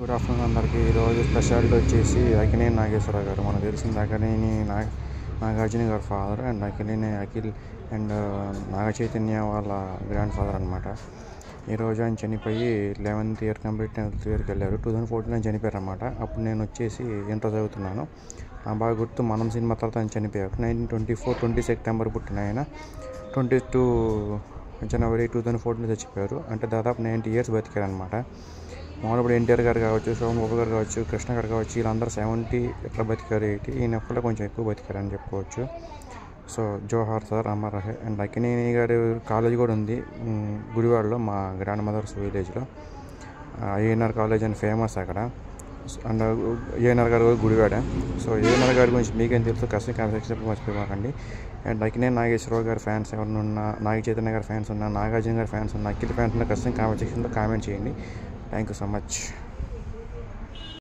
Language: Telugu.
గుడ్ ఆఫ్టర్నూన్ అందరికీ. ఈరోజు స్పెషాలిటీ వచ్చేసి అక్కినేని నాగేశ్వరరావు గారు. మనకు తెలిసింది అక్కినేని నాగార్జున గారి father and Akkineni Akhil and Naga Chaitanya వాళ్ళ గ్రాండ్ ఫాదర్ అనమాట. ఈరోజు ఆయన చనిపోయి 11th ఇయర్ కంప్లీట్ 10th ఇయర్కి వెళ్ళారు. 2014 చనిపోయారు అనమాట. అప్పుడు నేను వచ్చేసి ఇంటర్ చదువుతున్నాను. బాగా గుర్తు, మనం సినిమా తర్వాత ఆయన చనిపోయారు. 1924 సెప్టెంబర్ పుట్టిన ఆయన 22 జనవరి 2014 చచ్చిపోయారు. అంటే దాదాపు 90 ఇయర్స్ బతికారు అనమాట. మామూలు ఎన్టీఆర్ గారు కావచ్చు, సోమబాబు గారు కావచ్చు, కృష్ణ గారు కావచ్చు, వీళ్ళందరూ 70 ఎట్లా బతికారు, 80, ఈయన ఒక్కడే కొంచెం ఎక్కువ బతికారని చెప్పుకోవచ్చు. సో జోహార్ సార్, అమర్ రహే. అండ్ అక్కినేని గారి కాలేజ్ కూడా ఉంది గుడివాడలో, మా గ్రాండ్ మదర్స్ విలేజ్లో. ఏఎన్ఆర్ కాలేజ్ అని ఫేమస్ అక్కడ. అండ్ ఏఎన్ఆర్ గారు కూడా గుడివాడ. సో ఏఎన్ఆర్ గారి గురించి మీకేం తెలుసు కాస్త కాన్సెప్ట్ మర్చిపోకండి. అండ్ అక్కినేని నాగేశ్వరరావు గారి ఫ్యాన్స్ ఎవరైనా ఉన్నా, నాగ చైతన్య గారి ఫ్యాన్స్ ఉన్నా, నాగార్జున గారి ఫ్యాన్స్ ఉన్నా, అఖిల్ ఫ్యాన్స్ ఉన్నా ఖచ్చితంగా కామెంట్ సెక్షన్లో కామెంట్ చేయండి. Thank you so much.